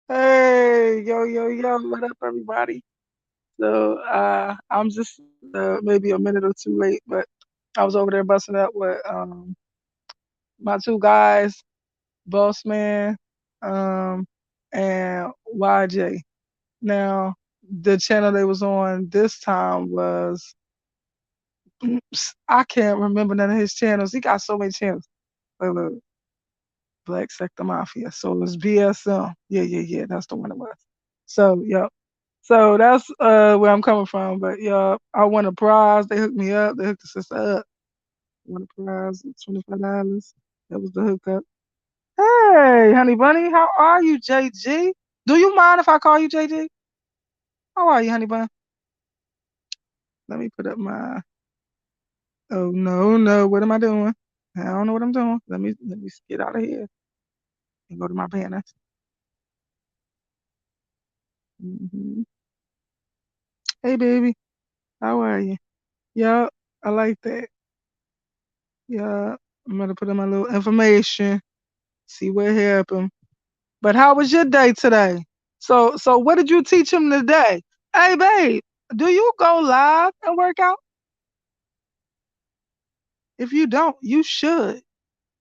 Hey, yo, what up, everybody? So, I'm just maybe a minute or two late, but I was over there busting up with my two guys, Boss Man, um, and YJ. Now, the channel they was on this time was I can't remember none of his channels. He got so many channels. Look, Black Sector Mafia. So it was BSM. Yeah. That's the one it was. So, yeah. So that's where I'm coming from. But yeah, I won a prize. They hooked me up. They hooked the sister up. Won a prize, $25. That was the hookup. Hey, honey bunny, how are you, JG? Do you mind if I call you JG? How are you, honey bun? Let me put up my. Oh no, what am I doing? I don't know what I'm doing. Let me get out of here and go to my banners. Hey baby, how are you? Yeah, I like that. Yeah, I'm gonna put in my little information. See what happened. But how was your day today? So what did you teach him today? Hey babe, do you go live and work out? If you don't, you should.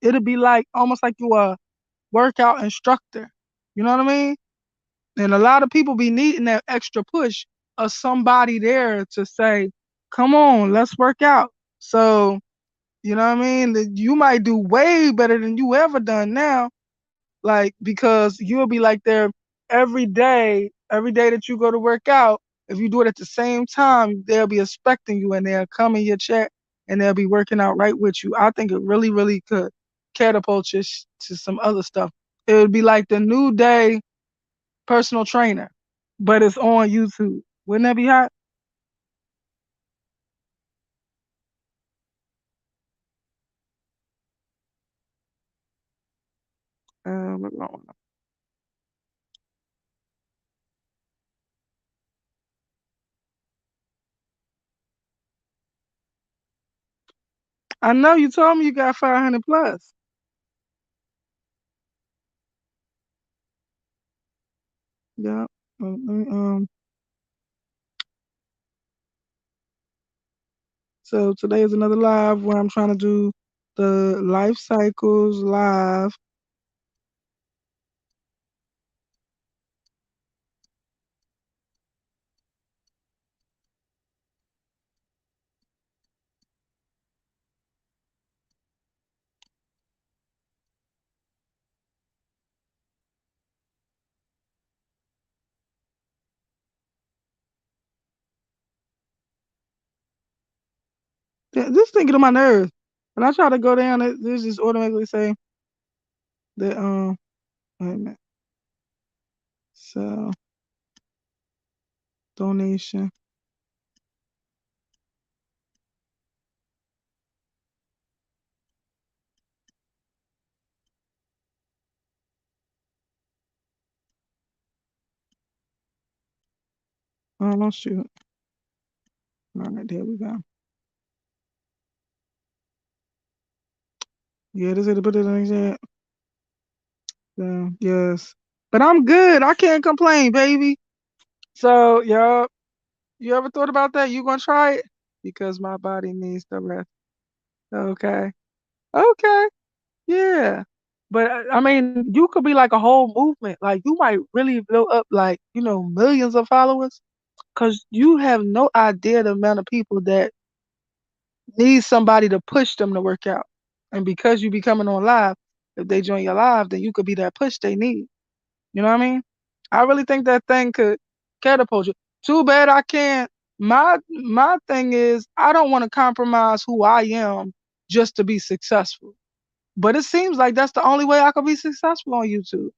It'll be like almost like you a workout instructor. You know what I mean? And a lot of people be needing that extra push of somebody there to say, "Come on, let's work out." So, you know what I mean? That you might do way better than you ever done now. Like, because you'll be like there every day that you go to work out, if you do it at the same time, they'll be expecting you and they'll come in your chat and they'll be working out right with you. I think it really could catapult you to some other stuff. It would be like the new day personal trainer, but it's on YouTube. Wouldn't that be hot? What's going on? I know you told me you got 500 plus. Yeah. Um, So today is another live where I'm trying to do the life cycles live. This thing get on my nerves. When I try to go down, it just automatically say that wait a minute. So donation. Oh shoot. All right, there we go. Yeah, this is to put it in the chat. So, yes. But I'm good. I can't complain, baby. So, yeah, you ever thought about that? You gonna try it? Because my body needs the rest. Okay. Okay. Yeah. But I mean, you could be like a whole movement. Like you might really blow up like, millions of followers because you have no idea the amount of people that need somebody to push them to work out. And because you be coming on live, if they join your live, then you could be that push they need. You know what I mean? I really think that thing could catapult you. Too bad I can't. My thing is I don't want to compromise who I am just to be successful. But it seems like that's the only way I could be successful on YouTube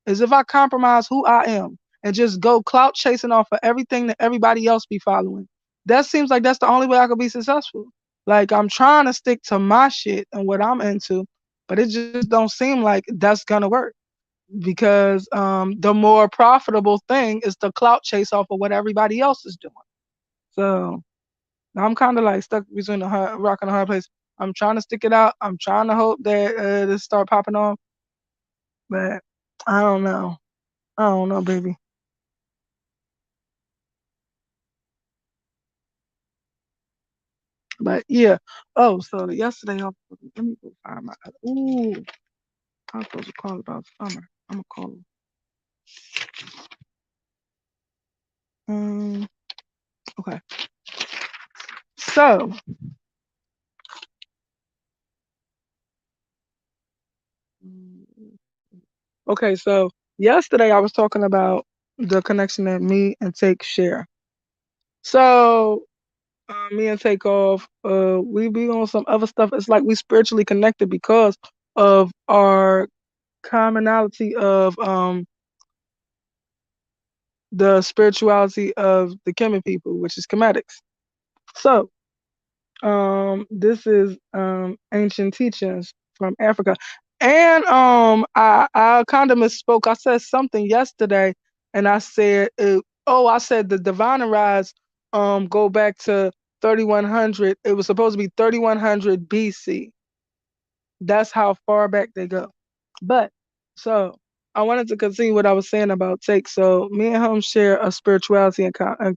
is if I compromise who I am and just go clout chasing off of everything that everybody else be following. That seems like that's the only way I could be successful. Like I'm trying to stick to my shit and what I'm into, but it just don't seem like that's gonna work because the more profitable thing is the clout chase off of what everybody else is doing. So I'm kind of like stuck between the rock and the hard place. I'm trying to stick it out. I'm trying to hope that this start popping off, but I don't know. I don't know, baby. But yeah. Oh, so yesterday, let me go find my. Ooh, I was supposed to call about summer. I'm gonna call her. Okay. So, okay. So yesterday I was talking about the connection that me and Take share. So me and Takeoff, we be on some other stuff. It's like we spiritually connected because of our commonality of the spirituality of the Kemet people, which is Kemetics. So this is ancient teachings from Africa. And I kind of misspoke. I said something yesterday and I said I said the divine rise go back to 3100. It was supposed to be 3100 BC. That's how far back they go. But so I wanted to continue what I was saying about Take. So me and him share a spirituality in common,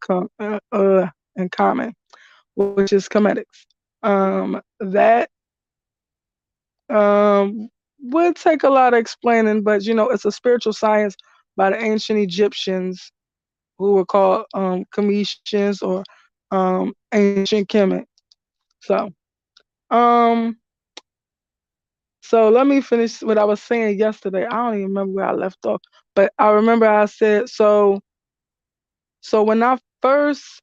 which is comedics. That would take a lot of explaining, but it's a spiritual science by the ancient Egyptians who were called Cometians or ancient Kemet. So um so let me finish what I was saying yesterday. I don't even remember where I left off, but I remember I said so when I first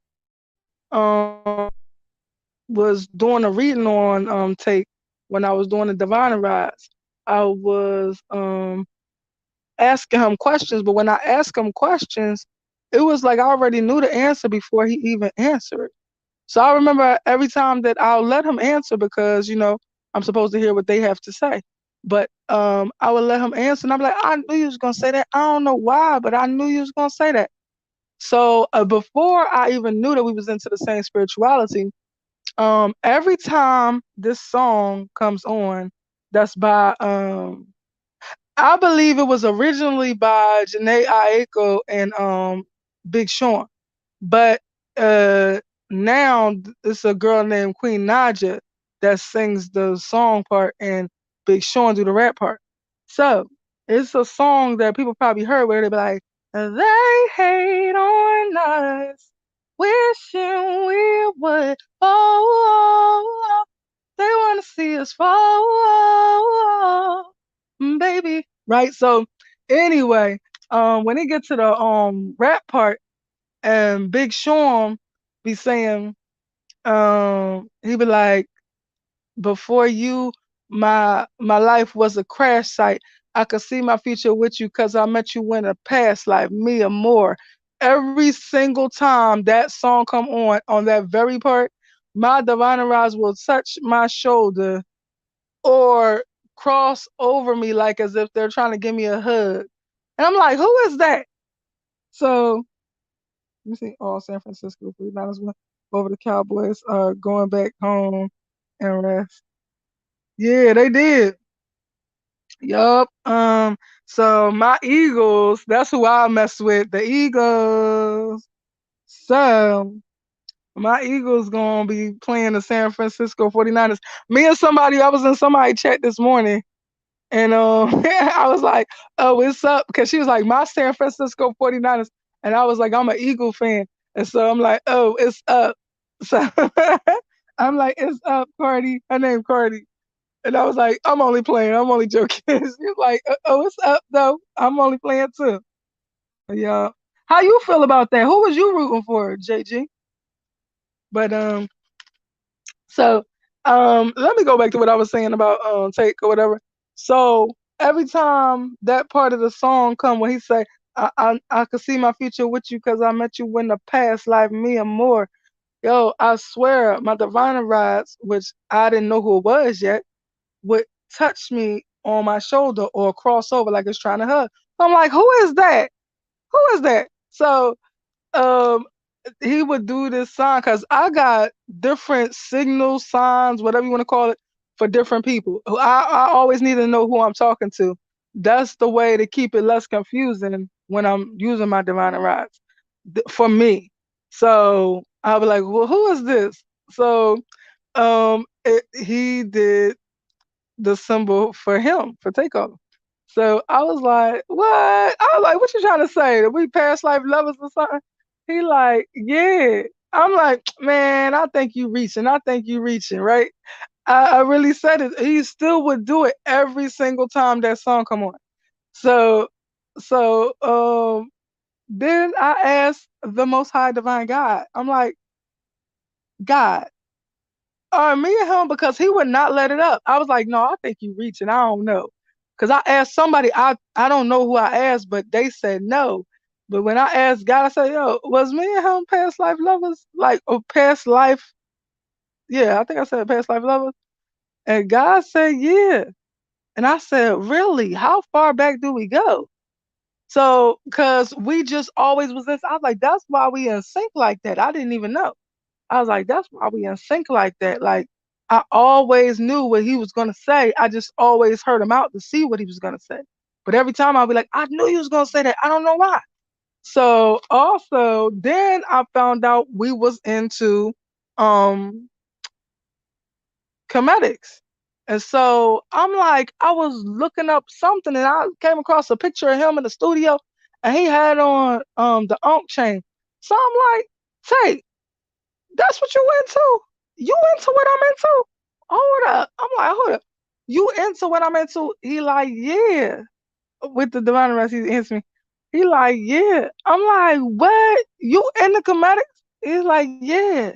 was doing a reading on Take when I was doing the Divine Rise. I was asking him questions, but when I asked him questions, it was like I already knew the answer before he even answered. So I remember every time that I'll let him answer because I'm supposed to hear what they have to say. But I would let him answer, and I'm like, I knew you was gonna say that. I don't know why, but I knew you was gonna say that. So before I even knew that we was into the same spirituality, every time this song comes on, that's by I believe it was originally by Janae Aiko and Big Sean, but uh now it's a girl named Queen Naja that sings the song part and Big Sean do the rap part. So it's a song that people probably heard where they be like, they hate on us, wishing we would oh, they want to see us fall, baby. Right. So anyway, when it gets to the rap part, and Big Sean be saying, he be like, before you, my life was a crash site. I could see my future with you because I met you in a past life, me and more. Every single time that song come on that very part, my divine rise will touch my shoulder or cross over me like as if they're trying to give me a hug. And I'm like, who is that? So let me see. Oh, San Francisco 49ers went over the Cowboys going back home and rest. Yeah, they did. Yup. So my Eagles, that's who I mess with. The Eagles. So my Eagles gonna be playing the San Francisco 49ers. Me and somebody, I was in somebody chat this morning. And I was like, oh, it's up. Because she was like, my San Francisco 49ers. And I was like, I'm an Eagle fan. And so I'm like, oh, it's up. So I'm like, it's up, Cardi. Her name Cardi. And I was like, I'm only playing. I'm only joking. She was like, oh, it's up, though. I'm only playing, too. Yeah. How you feel about that? Who was you rooting for, JG? But So let me go back to what I was saying about take or whatever. So every time that part of the song come when he say I could see my future with you because I met you in the past life, me and more. Yo, I swear my divine rides, which I didn't know who it was yet, would touch me on my shoulder or cross over like it's trying to hug. I'm like, who is that? Who is that? So um he would do this sign because I got different signal signs, whatever you want to call it, for different people. I always need to know who I'm talking to. That's the way to keep it less confusing when I'm using my divine rights for me. So I'll be like, well, who is this? So he did the symbol for him for Takeoff. So I was like, what? I was like, what you trying to say? That we past life lovers or something? He like, yeah. I'm like, man, I think you reaching. I think you reaching, right? I really said it. He still would do it every single time that song come on. So so then I asked the most high divine God. I'm like, God, me and him, because he would not let it up. I was like, no, I think you reaching. I don't know. Cause I asked somebody, I don't know who I asked, but they said no. But when I asked God, I said, yo, was me and him past life lovers? Like, or past life? Yeah, I think I said past life lovers. And God said, yeah. And I said, really? How far back do we go? So, cause we just always was this. I was like, that's why we in sync like that. I didn't even know. I was like, that's why we in sync like that. Like, I always knew what he was gonna say. I just always heard him out to see what he was gonna say. But every time I'll be like, I knew you was gonna say that. I don't know why. So also then I found out we was into um comedics. And so I'm like, I was looking up something and I came across a picture of him in the studio and he had on the Unk chain. So I'm like, Tay, that's what you into? You into what I'm into? Hold up. I'm like, hold up. You into what I'm into? He like, yeah. With the divine rest, he answered me. He like, yeah. I'm like, what? You in the comedics? He's like, yeah.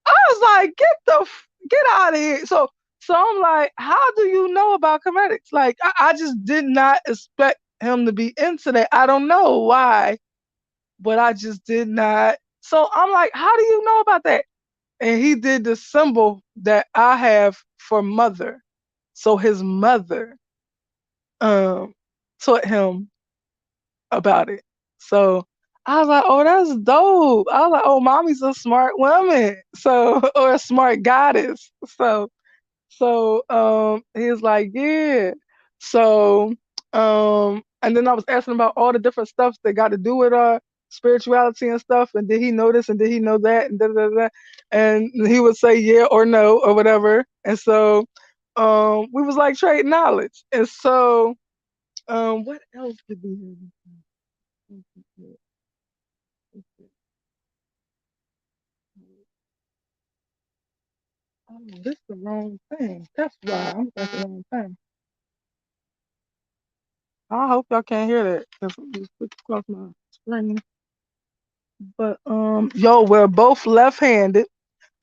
I was like, get out of here. So I'm like, how do you know about comedics? Like, I just did not expect him to be into that. I don't know why, but I just did not. So I'm like, how do you know about that? And he did the symbol that I have for mother. So his mother um taught him about it. So I was like, oh, that's dope. I was like, oh, mommy's a smart woman. So or a smart goddess. So he was like, yeah. So and then I was asking about all the different stuff that got to do with spirituality and stuff, and did he know this and did he know that and da da da, and he would say yeah or no or whatever. And so we was like trading knowledge. And so what else did we have? Oh, this is the wrong thing. That's why I'm at the wrong thing. I hope y'all can't hear that because we switched across my screen. But yo, we're both left-handed.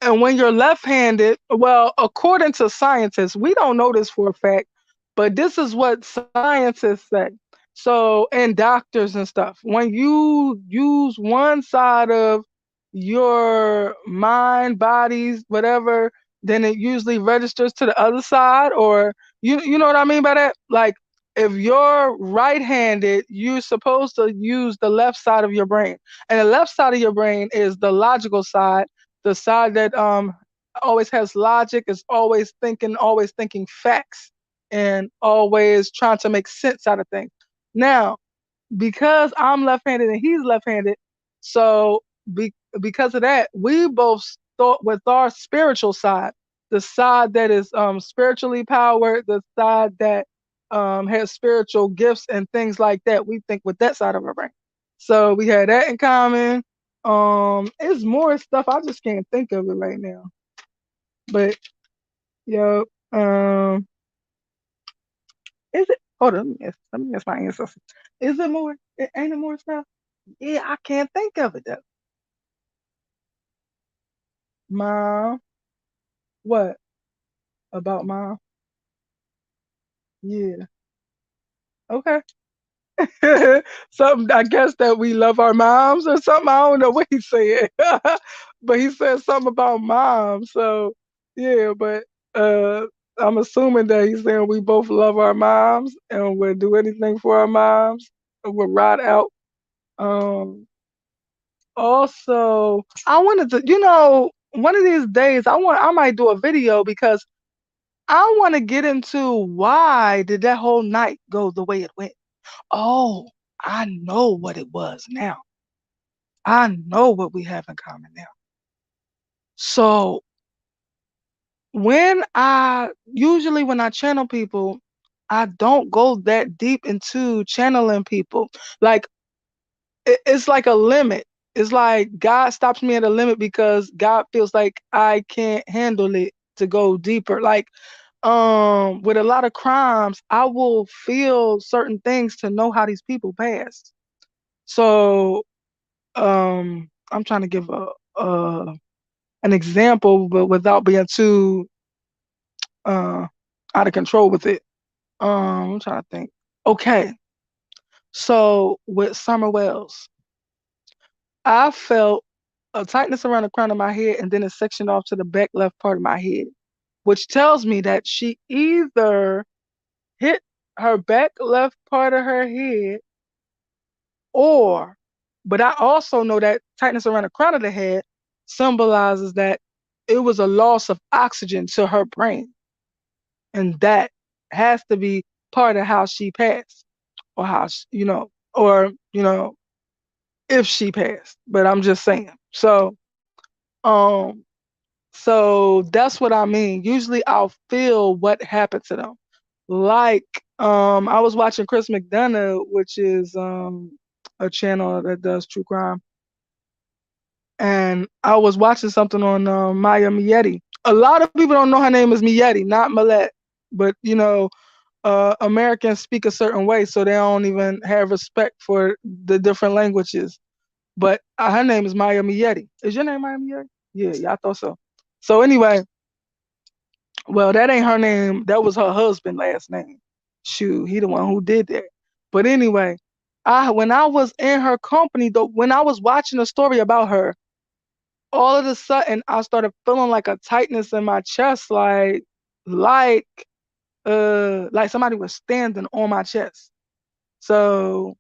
And when you're left-handed, well, according to scientists, we don't know this for a fact, but this is what scientists say. So, and doctors and stuff, when you use one side of your mind, bodies, whatever, then it usually registers to the other side, or you know what I mean by that? Like if you're right-handed, you're supposed to use the left side of your brain. And the left side of your brain is the logical side, the side that always has logic, is always thinking facts, and always trying to make sense out of things. Now, because I'm left-handed and he's left-handed, so because of that, we both thought with our spiritual side, the side that is spiritually powered, the side that has spiritual gifts and things like that. We think with that side of our brain. So we had that in common. It's more stuff I just can't think of it right now. But yo, is it? Hold on, let me ask my ancestors. Is it more? Ain't it more stuff? Yeah, I can't think of it though. Mom, what about mom? Yeah, okay. Something I guess that we love our moms or something. I don't know what he said, but he said something about mom. So yeah, but uh, I'm assuming that he's saying we both love our moms and would do anything for our moms. And would ride out. Um, Also, I wanted to, one of these days, I might do a video because I want to get into why did that whole night go the way it went. Oh. I know what it was now. I know what we have in common now. So usually when I channel people, I don't go that deep into channeling people. Like it's like a limit. It's like God stops me at a limit because God feels like I can't handle it to go deeper. Like with a lot of crimes, I will feel certain things to know how these people passed. So I'm trying to give an example, but without being too uh out of control with it. I'm trying to think. Okay, so with Summer Wells, I felt a tightness around the crown of my head and then a section off to the back left part of my head, which tells me that she either hit her back left part of her head or, but I also know that tightness around the crown of the head symbolizes that it was a loss of oxygen to her brain. And that has to be part of how she passed or or, if she passed, but I'm just saying. Um, so that's what I mean. Usually I'll feel what happened to them. Like, I was watching Chris McDonough, which is a channel that does true crime, and I was watching something on Maya Mietti. A lot of people don't know her name is Mietti, not Millette, but Americans speak a certain way, so they don't even have respect for the different languages. But her name is Maya Mietti. Is your name Maya Mietti? Yeah, I thought so. So anyway, well, that ain't her name. That was her husband' last name. Shoot, he the one who did that. But anyway, when I was in her company, though, when I was watching a story about her, all of a sudden I started feeling like a tightness in my chest, like like somebody was standing on my chest. So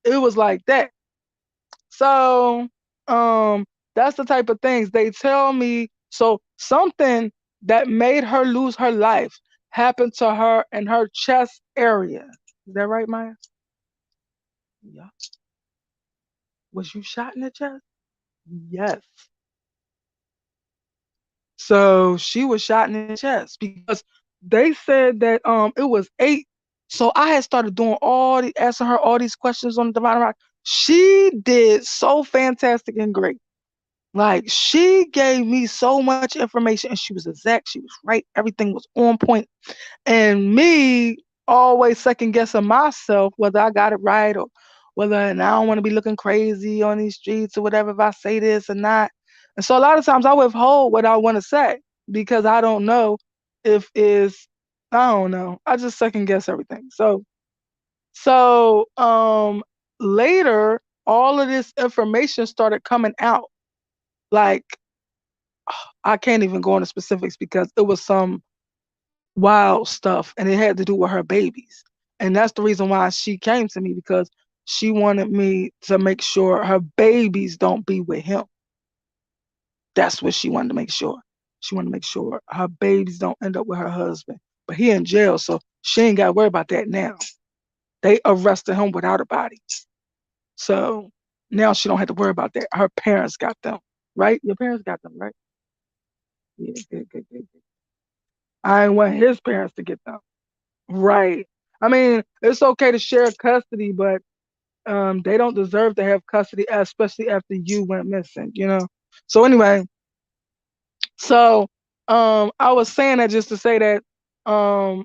it was like that. So that's the type of things they tell me. So something that made her lose her life happened to her in her chest area. Is that right, Maya? Yeah. Was you shot in the chest? Yes. So she was shot in the chest because they said that it was 8. So I had started doing asking her all these questions on the Divine Rock. She did so fantastic and great. Like she gave me so much information and she was exact. She was right. Everything was on point. And me always second guessing myself whether I got it right or whether and I don't want to be looking crazy on these streets or whatever if I say this or not. And so a lot of times I withhold what I want to say because I don't know if it's I don't know. I just second guess everything. So later all of this information started coming out. Like I can't even go into specifics because it was some wild stuff and it had to do with her babies. And that's the reason why she came to me because she wanted me to make sure her babies don't be with him. That's what she wanted to make sure. She wanted to make sure her babies don't end up with her husband. But he in jail, so she ain't got to worry about that now. They arrested him without a body. So now she don't have to worry about that. Her parents got them, right? Your parents got them, right? Yeah, good, good, good, good. I ain't want his parents to get them. Right. I mean, it's okay to share custody, but they don't deserve to have custody, especially after you went missing. So anyway, so I was saying that just to say that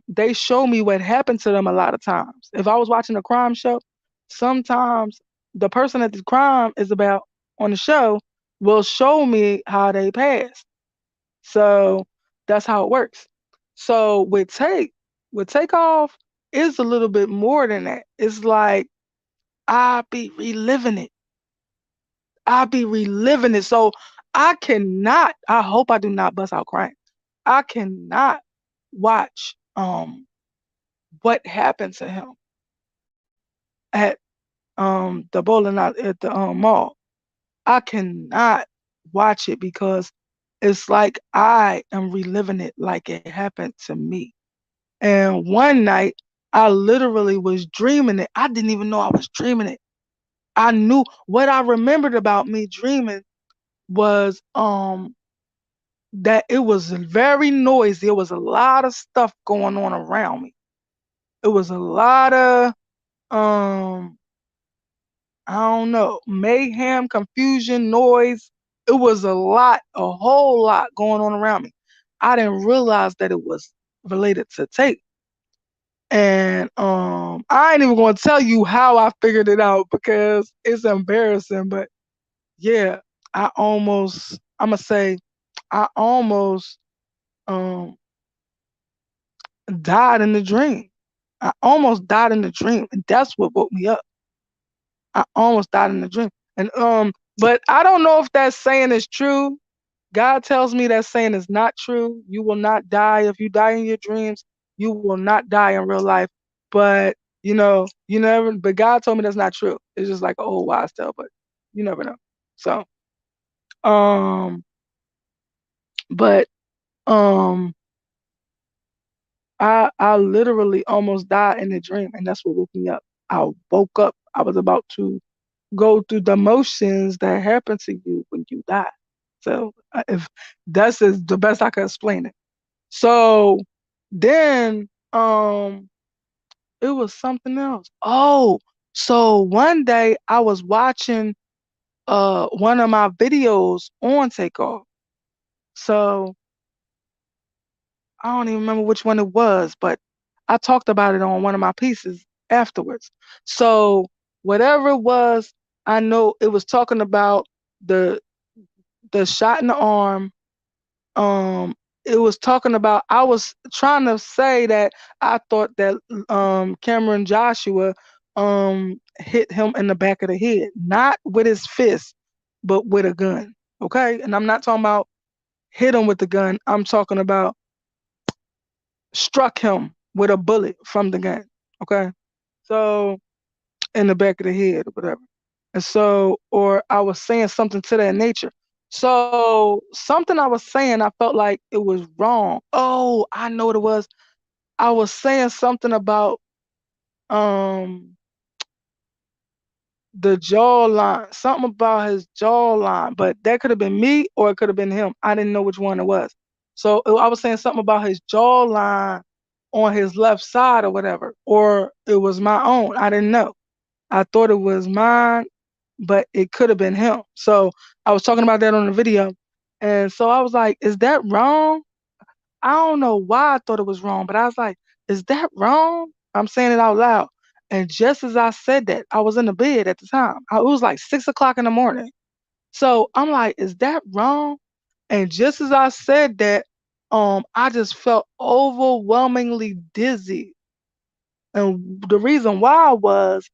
they show me what happened to them a lot of times. If I was watching a crime show, sometimes the person that the crime is about on the show will show me how they passed. So that's how it works. So with Takeoff, it's a little bit more than that. It's like I be reliving it. I be reliving it. So I cannot, I hope I do not bust out crying. I cannot watch what happened to him at the bowling out at the mall. I cannot watch it because it's like I am reliving it like it happened to me. And one night I literally was dreaming it. I didn't even know I was dreaming it. I knew what I remembered about me dreaming was that it was very noisy. It was a lot of stuff going on around me. It was a lot of um I don't know, mayhem, confusion, noise. It was a whole lot going on around me. I didn't realize that it was related to tape. And I ain't even gonna tell you how I figured it out because it's embarrassing, but yeah, I'ma say I almost um died in the dream. I almost died in the dream, and that's what woke me up. I almost died in the dream. And but I don't know if that saying is true. God tells me that saying is not true. You will not die. If you die in your dreams, you will not die in real life. But you never but God told me that's not true. It's just like an old wise tale, but you never know. So um but um I literally almost died in a dream, and that's what woke me up. I woke up. I was about to go through the motions that happen to you when you die. So if that's the best I can explain it. So then it was something else. Oh, so one day I was watching one of my videos on Takeoff. So I don't even remember which one it was, but I talked about it on one of my pieces afterwards. So whatever it was, I know it was talking about the the shot in the arm. Um, it was talking about. I was trying to say that I thought that Cameron Joshua hit him in the back of the head, not with his fist, but with a gun. Okay, and I'm not talking about hit him with the gun. I'm talking about struck him with a bullet from the gun. Okay. So in the back of the head or whatever. And so, or I was saying something to that nature. So something I was saying, I felt like it was wrong. Oh, I know what it was. I was saying something about um the jawline, something about his jawline, but that could have been me or it could have been him. I didn't know which one it was. So I was saying something about his jawline on his left side or whatever, or it was my own. I didn't know. I thought it was mine, but it could have been him. So I was talking about that on the video. And so I was like, is that wrong? I don't know why I thought it was wrong, but I was like, is that wrong? I'm saying it out loud. And just as I said that, I was in the bed at the time. It was like 6 o'clock in the morning. So I'm like, is that wrong? And just as I said that, I just felt overwhelmingly dizzy. And the reason why was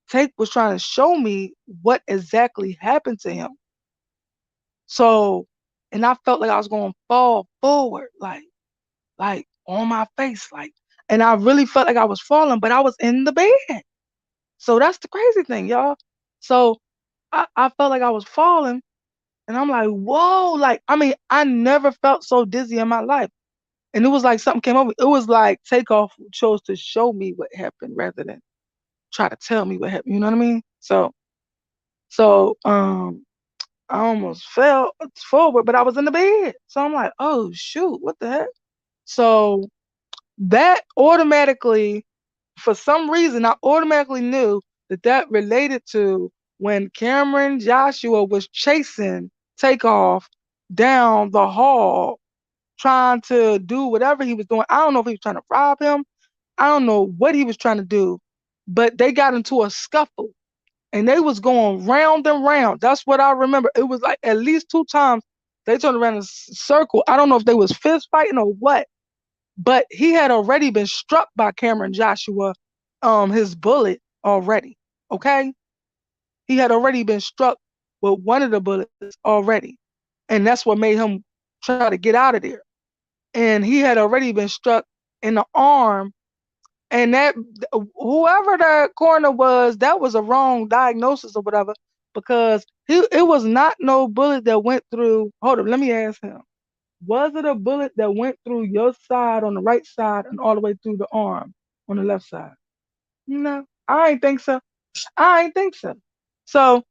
Tate was trying to show me what exactly happened to him. So, and I felt like I was going to fall forward, like on my face, and I really felt like I was falling, but I was in the bed. So that's the crazy thing, y'all. So I felt like I was falling, and I'm like, whoa, I mean, I never felt so dizzy in my life. And it was like something came over. It was like Takeoff chose to show me what happened rather than try to tell me what happened. You know what I mean? So I almost fell forward, but I was in the bed. So I'm like, oh shoot, what the heck? So that automatically, for some reason, I automatically knew that that related to when Cameron Joshua was chasing Takeoff down the hall, trying to do whatever he was doing. I don't know if he was trying to rob him. I don't know what he was trying to do, but they got into a scuffle and they was going round and round. That's what I remember. It was like at least two times they turned around in a circle. I don't know if they was fist fighting or what, but he had already been struck by Cameron Joshua, his bullet already. Okay, he had already been struck with one of the bullets already, and that's what made him try to get out of there. And he had already been struck in the arm, and that whoever the coroner was, that was a wrong diagnosis or whatever, because it was not no bullet that went through. Hold up, let me ask him. Was it a bullet that went through your side on the right side and all the way through the arm? on the left side. No, I ain't think so. I ain't think so. So,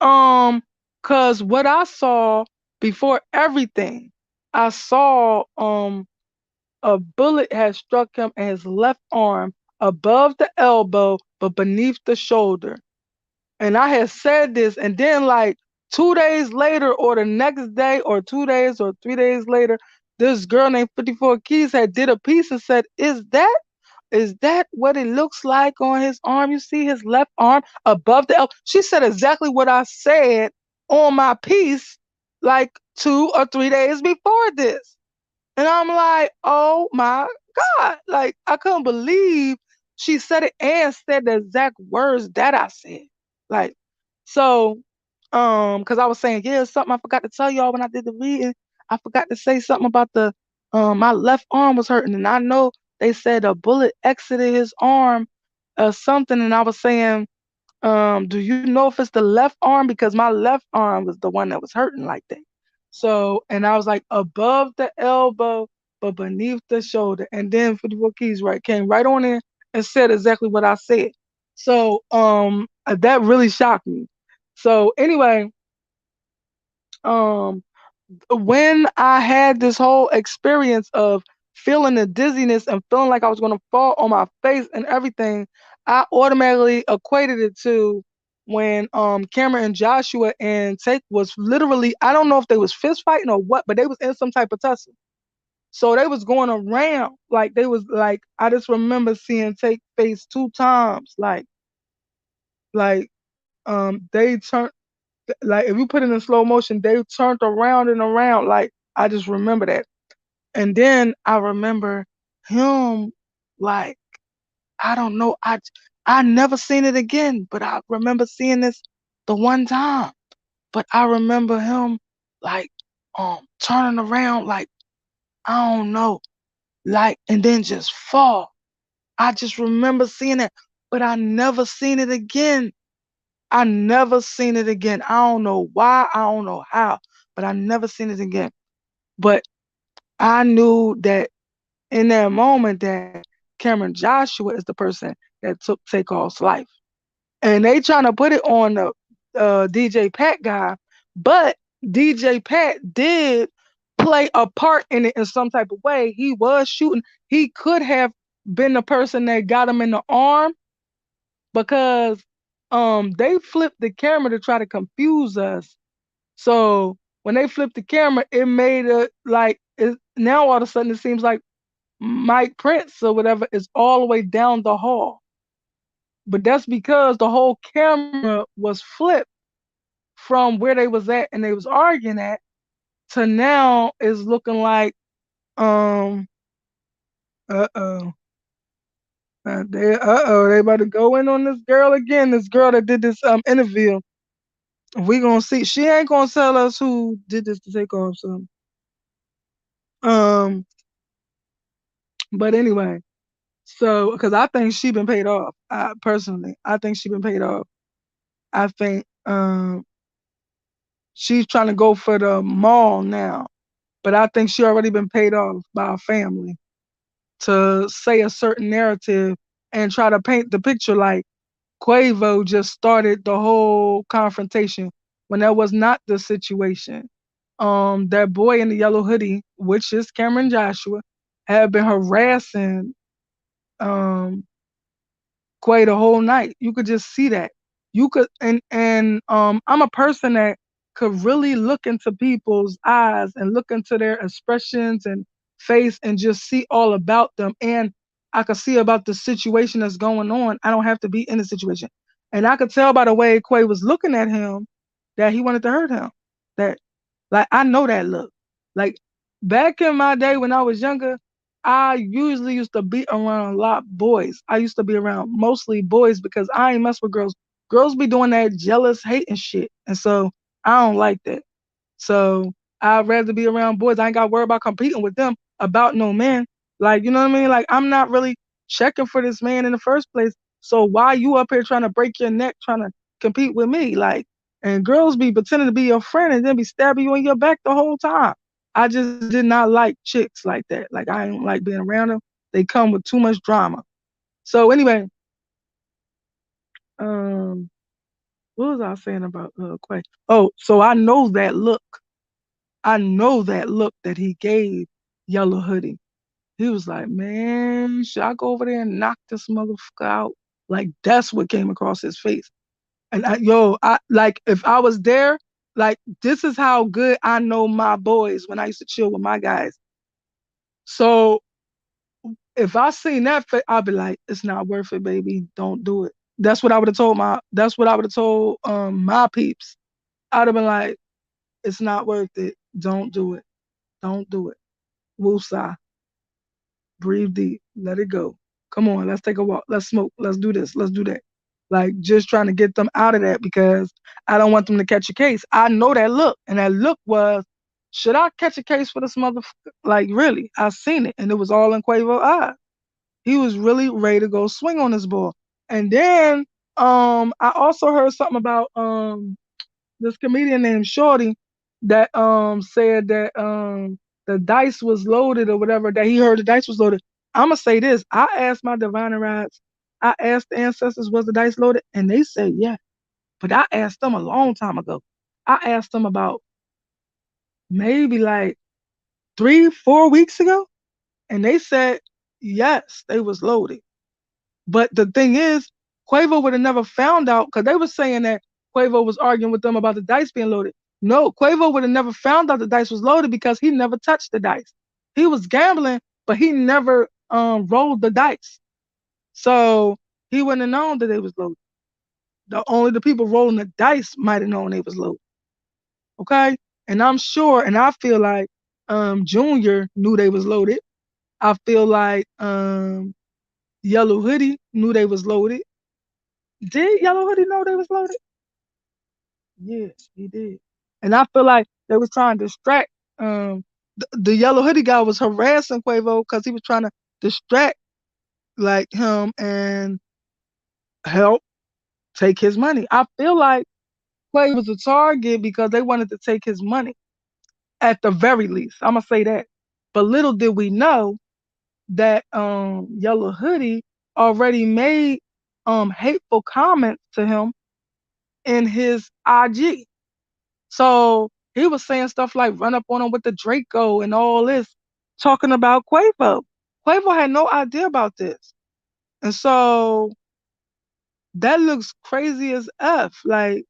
um, cause what I saw before everything, I saw a bullet had struck him in his left arm above the elbow but beneath the shoulder. And I had said this, and then like 2 days later, or the next day, or 2 days or 3 days later, this girl named 54 Keys had did a piece and said, is that what it looks like on his arm? You see his left arm above the elbow. She said exactly what I said on my piece like 2 or 3 days before this. And I'm like, oh my God. Like, I couldn't believe she said it and said the exact words that I said. Like, so, because I was saying, yeah, something I forgot to tell y'all when I did the reading. I forgot to say something about my left arm was hurting. And I know they said a bullet exited his arm or something. And I was saying, do you know if it's the left arm? Because my left arm was the one that was hurting like that. So, and I was like above the elbow, but beneath the shoulder. And then 54 Keys right came right on in and said exactly what I said. So, that really shocked me. So anyway, um, when I had this whole experience of feeling the dizziness and feeling like I was going to fall on my face and everything, I automatically equated it to when Cameron and Joshua and Take was literally, I don't know if they was fist fighting or what, but they was in some type of tussle. So they was going around like they was like, I just remember seeing Take face 2 times, like they turned, like if you put it in slow motion, they turned around and around. Like I just remember that. And then I remember him, like, I don't know, I never seen it again, but I remember seeing this the one time. But I remember him like turning around, like, I don't know, like, and then just fall. I just remember seeing it, but I never seen it again. I never seen it again. I don't know why, I don't know how, but I never seen it again. But I knew that in that moment that Cameron Joshua is the person that took Takeoff's life. And they trying to put it on the DJ Pat guy, but DJ Pat did play a part in it in some type of way. He was shooting. He could have been the person that got him in the arm because they flipped the camera to try to confuse us. So when they flipped the camera, it made it like now all of a sudden it seems like Mike Prince or whatever is all the way down the hall. But that's because the whole camera was flipped from where they was at and they was arguing at to now is looking like um uh-oh. They about to go in on this girl again. This girl that did this interview. We gonna see. She ain't gonna tell us who did this to take off. So um, but anyway, so because I think she been paid off. Personally, I think she been paid off. I think she's trying to go for the mall now, but I think she already been paid off by a family to say a certain narrative and try to paint the picture like Quavo just started the whole confrontation when that was not the situation. That boy in the yellow hoodie, which is Cameron Joshua, had been harassing um Quay the whole night. You could just see that. You could and I'm a person that could really look into people's eyes and look into their expressions and face and just see all about them. And I could see about the situation that's going on. I don't have to be in the situation. And I could tell by the way Quay was looking at him that he wanted to hurt him. That like I know that look. Like back in my day when I was younger, I usually used to be around a lot boys. I used to be around mostly boys because I ain't mess with girls. Girls be doing that jealous, hating shit. And so I don't like that. So I'd rather be around boys. I ain't got to worry about competing with them about no man. Like, you know what I mean? Like, I'm not really checking for this man in the first place. So why you up here trying to break your neck, trying to compete with me? Like, and girls be pretending to be your friend and then be stabbing you in your back the whole time. I just did not like chicks like that. Like I don't like being around them. They come with too much drama. So anyway, um, what was I saying about Quay? Oh, so I know that look. I know that look that he gave Yellow Hoodie. He was like, man, should I go over there and knock this motherfucker out? Like that's what came across his face. And I like if I was there, like this is how good I know my boys when I used to chill with my guys. So if I seen that, I'd be like, it's not worth it, baby. Don't do it. That's what I would have told my. That's what I would have told my peeps. I'd have been like, it's not worth it. Don't do it. Don't do it. Woosah. Breathe deep. Let it go. Come on, let's take a walk. Let's smoke. Let's do this. Let's do that. Like just trying to get them out of that because I don't want them to catch a case. I know that look, and that look was, should I catch a case for this motherfucker? Like really, I seen it, and it was all in Quavo's eyes. He was really ready to go swing on this ball. And then I also heard something about this comedian named Shorty that said that the dice was loaded or whatever, that he heard the dice was loaded. I'ma say this. I asked my divine rights, I asked the ancestors, was the dice loaded? And they said yeah. But I asked them a long time ago. I asked them about maybe like 3, 4 weeks ago, and they said yes, they was loaded. But the thing is, Quavo would have never found out because they were saying that Quavo was arguing with them about the dice being loaded. No, Quavo would have never found out the dice was loaded because he never touched the dice. He was gambling, but he never rolled the dice. So he wouldn't have known that they was loaded. Only the people rolling the dice might have known they was loaded. Okay? And I'm sure, and I feel like Junior knew they was loaded. I feel like Yellow Hoodie knew they was loaded. Did Yellow Hoodie know they was loaded? Yes, he did. And I feel like they was trying to distract. The Yellow Hoodie guy was harassing Quavo because he was trying to distract like him and help take his money. I feel like Quavo was a target because they wanted to take his money at the very least. I'm gonna say that. But little did we know that Yellow Hoodie already made hateful comments to him in his IG. So he was saying stuff like run up on him with the Draco and all this, talking about Quavo. Quavo had no idea about this. And so that looks crazy as F. Like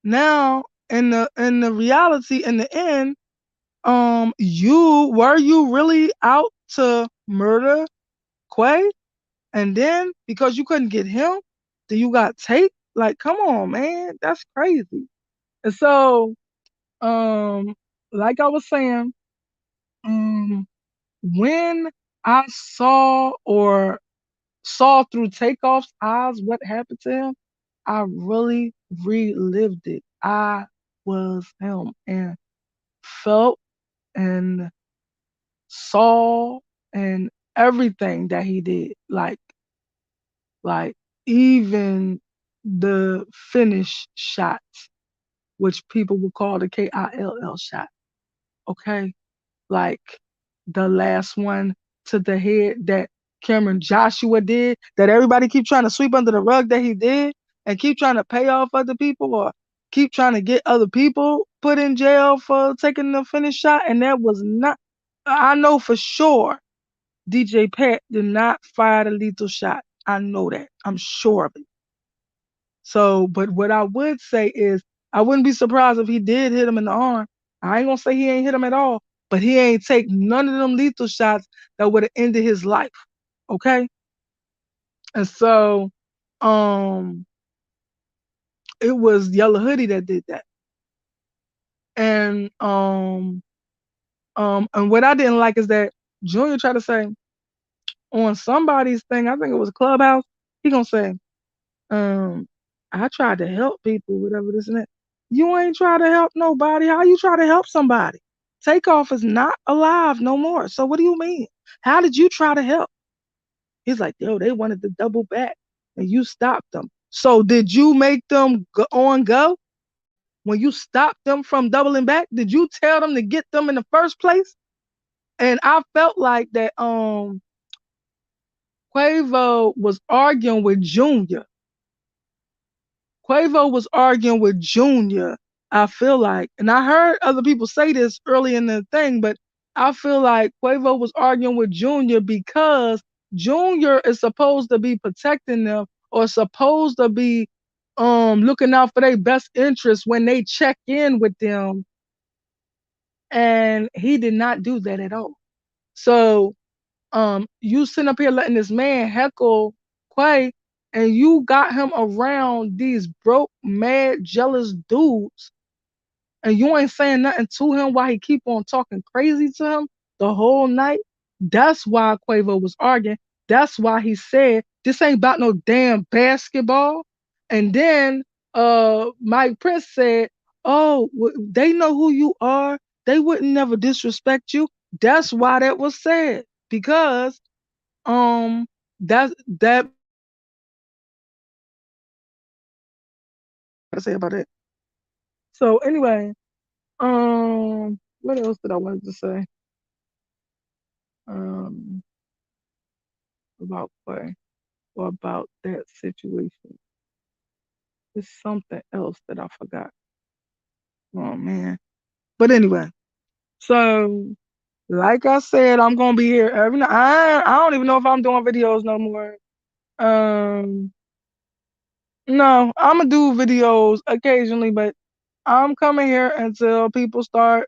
now in the reality in the end, you really out to murder Quay? And then because you couldn't get him, then you got Tate? Like, come on, man. That's crazy. And so um like I was saying, um when I saw through Takeoff's eyes what happened to him, I really relived it. I was him and felt and saw and everything that he did. Like even the finish shots, which people would call the KILL shot. Okay. Like the last one to the head that Cameron Joshua did, that everybody keep trying to sweep under the rug that he did and keep trying to pay off other people or keep trying to get other people put in jail for taking the finish shot. And that was not, I know for sure DJ Pat did not fire the lethal shot. I know that. I'm sure of it. So, but what I would say is, I wouldn't be surprised if he did hit him in the arm. I ain't gonna say he ain't hit him at all, but he ain't take none of them lethal shots that would have ended his life. Okay, and so, um, it was Yellow Hoodie that did that, and and what I didn't like is that Junior tried to say on somebody's thing, I think it was Clubhouse, he gonna say, um, I tried to help people, whatever this and that. You ain't try to help nobody. How you try to help somebody? Takeoff is not alive no more. So what do you mean? How did you try to help? He's like, yo, they wanted to double back and you stopped them. So did you make them go? When you stopped them from doubling back, did you tell them to get them in the first place? And I felt like that Quavo was arguing with Junior. Quavo was arguing with Junior, I feel like. And I heard other people say this early in the thing, but I feel like Quavo was arguing with Junior because Junior is supposed to be protecting them or supposed to be looking out for their best interests when they check in with them. And he did not do that at all. So you sitting up here letting this man heckle Quay, and you got him around these broke, mad, jealous dudes, and you ain't saying nothing to him while he keep on talking crazy to him the whole night. That's why Quavo was arguing. That's why he said this ain't about no damn basketball. And then Mike Prince said, "Oh, they know who you are. They wouldn't never disrespect you." That's why that was said because that I say about it. So anyway, what else did I wanted to say? Um, about play or about that situation. It's something else that I forgot. Oh man. But anyway, so like I said, I'm gonna be here every night. I don't even know if I'm doing videos no more. Um, no, I'm gonna do videos occasionally, but I'm coming here until people start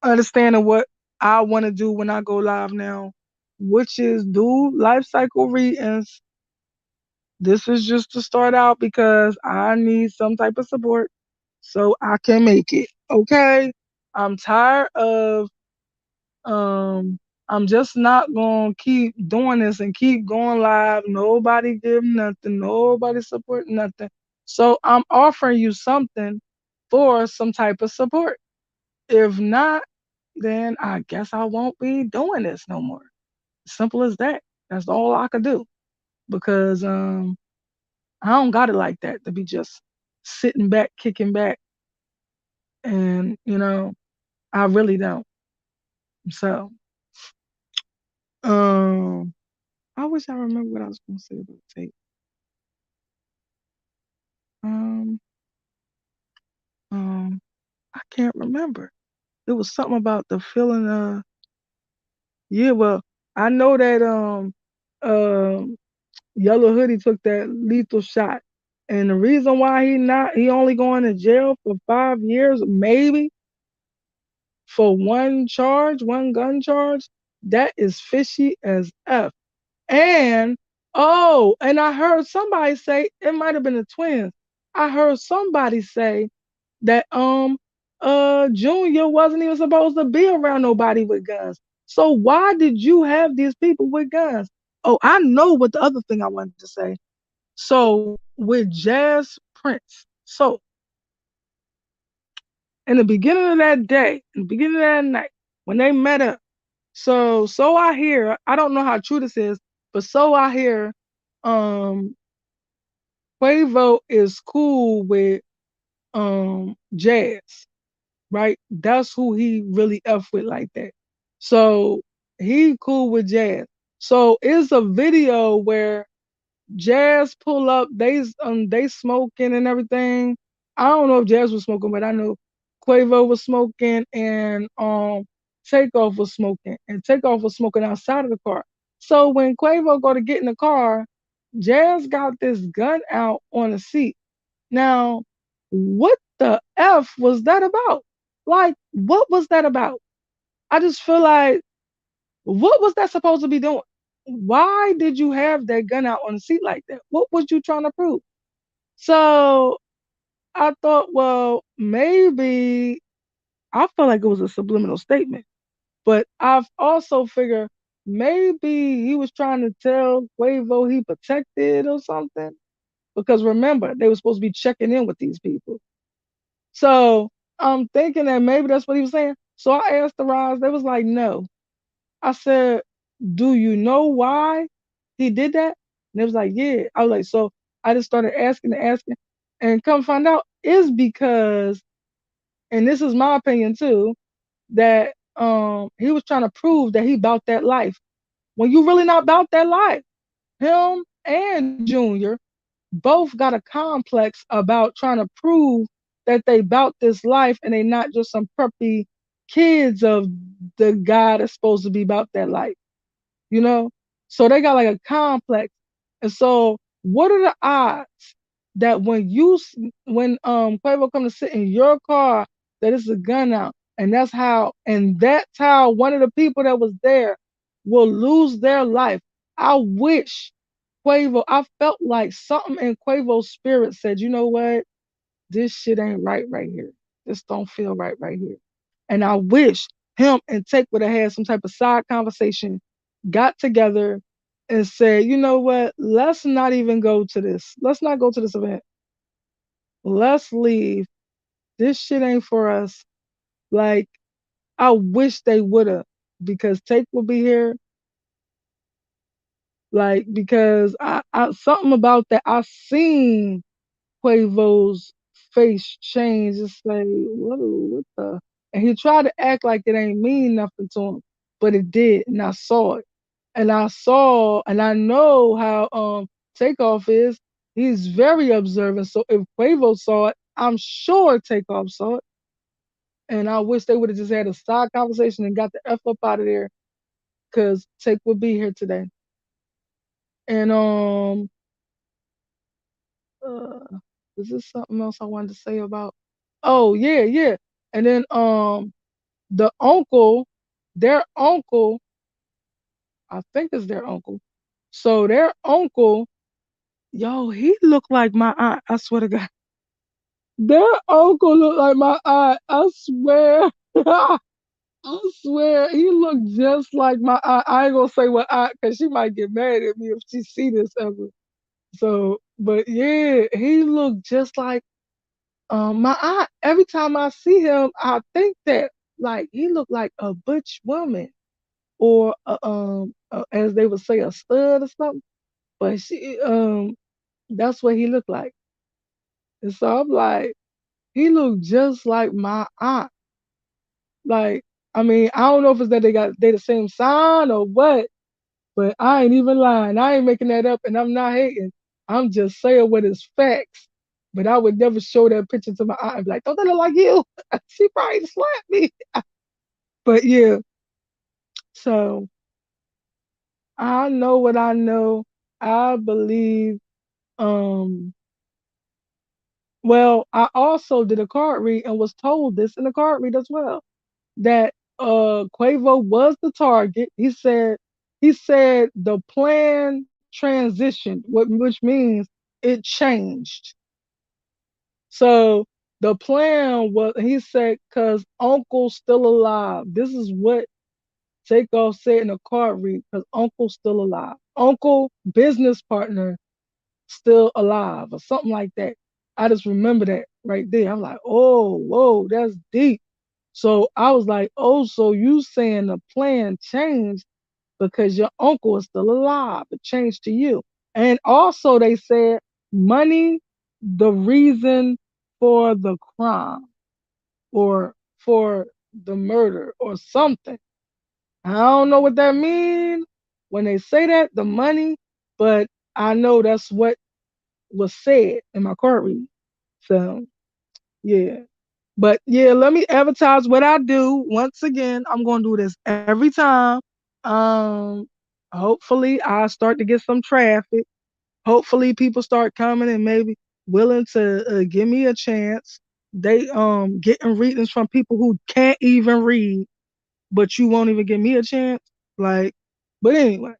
understanding what I want to do when I go live now, which is do life cycle readings. This is just to start out because I need some type of support so I can make it. Okay. I'm tired of I'm just not gonna keep doing this and keep going live. Nobody give nothing, nobody support nothing. So I'm offering you something for some type of support. If not, then I guess I won't be doing this no more. Simple as that. That's all I could do because I don't got it like that to be just sitting back, kicking back, and I really don't. So um, I wish I remember what I was gonna say about tape. Um, um, I can't remember. It was something about the feeling. Yeah. Well, I know that um Yellow Hoodie took that lethal shot. And the reason why he only going to jail for 5 years, maybe for one charge, one gun charge, that is fishy as F. And and I heard somebody say, it might have been the twins. I heard somebody say that Junior wasn't even supposed to be around nobody with guns. So why did you have these people with guns? Oh, I know what the other thing I wanted to say. So with Jazz Prince, so in the beginning of that day, in the beginning of that night, when they met up, so I hear, I don't know how true this is, but so I hear um Quavo is cool with Jazz, right? That's who he really F with like that. So he cool with Jazz. So it's a video where Jazz pull up, they smoking and everything. I don't know if Jazz was smoking, but I know Quavo was smoking and Takeoff was smoking. And Takeoff was smoking outside of the car. So when Quavo go to get in the car, Jazz got this gun out on the seat. Now, what the F was that about? Like, what was that about? I just feel like, what was that supposed to be doing? Why did you have that gun out on the seat like that? What was you trying to prove? So I thought, well, maybe I felt like it was a subliminal statement, but I've also figured maybe he was trying to tell Quavo he protected or something. Because remember, they were supposed to be checking in with these people. So I'm thinking that maybe that's what he was saying. So I asked the Roz, they was like, no. I said, do you know why he did that? And they was like, yeah. I was like, so I just started asking and asking, and come find out is because, and this is my opinion too, that he was trying to prove that he bought that life. when you really not about that life. Him and Junior both got a complex about trying to prove that they bout this life and they not just some preppy kids of the guy that's supposed to be about that life, you know? So they got like a complex. And so what are the odds that when Quavo come to sit in your car that it's a gun out and that's how one of the people that was there will lose their life. I wish I felt like something in Quavo's spirit said, you know what? This shit ain't right here. This don't feel right here. And I wish him and Take would have had some type of side conversation, got together and said, you know what? Let's not even go to this. Let's not go to this event. Let's leave. This shit ain't for us. Like, I wish they would have because Take will be here. Like, because I something about that I seen Quavo's face change. It's like, what the? And he tried to act like it ain't mean nothing to him, but it did, and I saw it. And I know how Takeoff is. He's very observant. So if Quavo saw it, I'm sure Takeoff saw it. And I wish they would have just had a side conversation and got the F up out of there, because Take would be here today. And uh, is this something else I wanted to say about? Oh yeah, yeah. And then the uncle, their uncle, I think it's their uncle. So their uncle, yo, he looked like my aunt. I swear to God. Their uncle looked like my aunt. I swear. I swear. He looked just like my aunt. I ain't gonna say what aunt because she might get mad at me if she see this ever. So, but yeah, he looked just like my aunt. Every time I see him, I think that like he looked like a butch woman or as they would say, a stud or something. But that's what he looked like. And so I'm like, he looked just like my aunt. Like, I mean, I don't know if it's that they the same sign or what, but I ain't even lying. I ain't making that up, and I'm not hating. I'm just saying what is facts. But I would never show that picture to my aunt and be like, "Don't that look like you?" She probably slapped me. But yeah, so I know what I know. I believe. Um, well, I also did a card read and was told this in the card read as well, that Quavo was the target. He said the plan transitioned, which means it changed. So the plan was, he said, because Uncle's still alive. This is what Takeoff said in the card read, because Uncle's still alive. Uncle, business partner, still alive, or something like that. I just remember that right there. I'm like, oh, whoa, that's deep. So I was like, oh, so you saying the plan changed because your uncle is still alive. It changed to you. And also they said money, the reason for the crime or for the murder or something. I don't know what that means when they say that, the money, but I know that's what was said in my card read. So yeah. But yeah, let me advertise what I do. Once again, I'm gonna do this every time. Um, hopefully I start to get some traffic. Hopefully people start coming and maybe willing to give me a chance. They getting readings from people who can't even read, but you won't even give me a chance. Like, but anyway,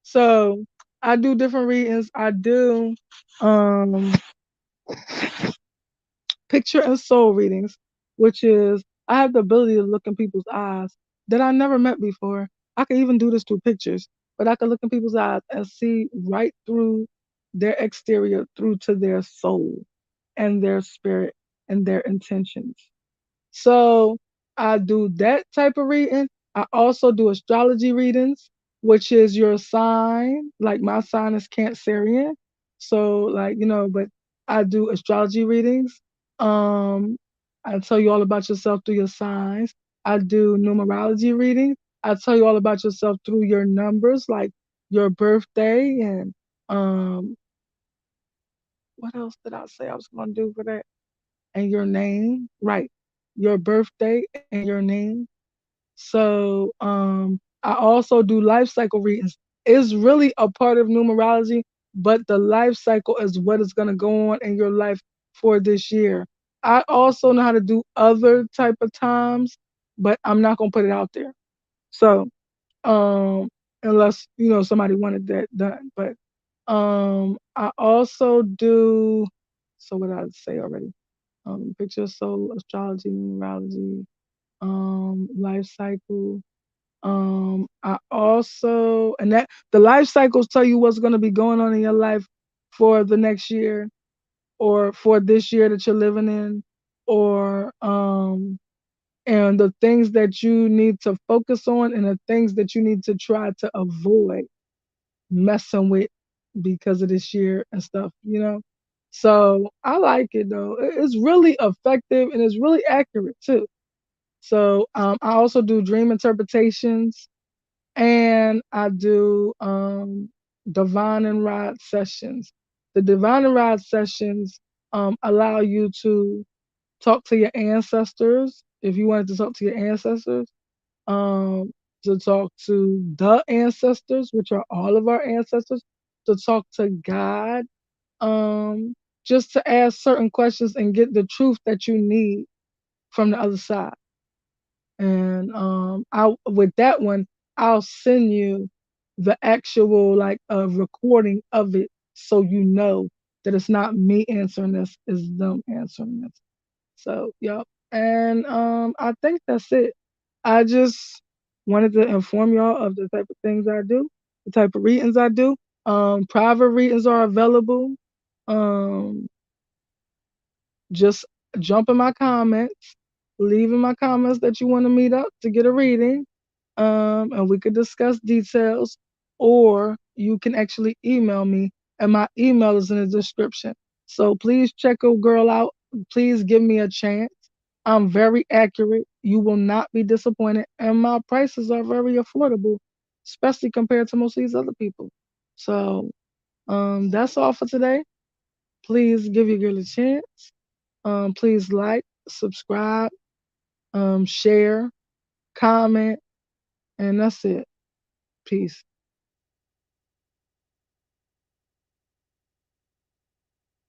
so I do different readings. I do um picture and soul readings, which is I have the ability to look in people's eyes that I never met before. I can even do this through pictures, but I can look in people's eyes and see right through their exterior, through to their soul and their spirit and their intentions. So I do that type of reading. I also do astrology readings, which is your sign. Like my sign is Cancerian. So like, but I do astrology readings. Um, I tell you all about yourself through your signs. I do numerology readings. I tell you all about yourself through your numbers, like your birthday and um what else did I say I was gonna do for that? And your name, right? Your birthday and your name. So I also do life cycle readings. It's really a part of numerology, but the life cycle is what is gonna go on in your life for this year. I also know how to do other type of times, but I'm not gonna put it out there. So um unless somebody wanted that done. But I also do, so what did I say already? Picture soul, astrology, numerology, life cycle. I also, and that the life cycles tell you what's going to be going on in your life for the next year or for this year that you're living in, or and the things that you need to focus on and the things that you need to try to avoid messing with because of this year and stuff. So I like it though. It's really effective and it's really accurate too. So I also do dream interpretations and I do divine and ride sessions. The divine and ride sessions allow you to talk to your ancestors if you wanted to talk to your ancestors, um, to talk to the ancestors, which are all of our ancestors, to talk to God, um, just to ask certain questions and get the truth that you need from the other side. And I with that one, I'll send you the actual like recording of it so you know that it's not me answering this, it's them answering this. So, yep. And I think that's it. I just wanted to inform y'all of the type of things I do, the type of readings I do. Private readings are available. Um, just jump in my comments, leave in my comments that you want to meet up to get a reading, and we could discuss details, or you can actually email me, and my email is in the description. So please check a girl out. Please give me a chance. I'm very accurate. You will not be disappointed, and my prices are very affordable, especially compared to most of these other people. So that's all for today. Please give your girl a chance. Please like, subscribe, share, comment, and that's it. Peace.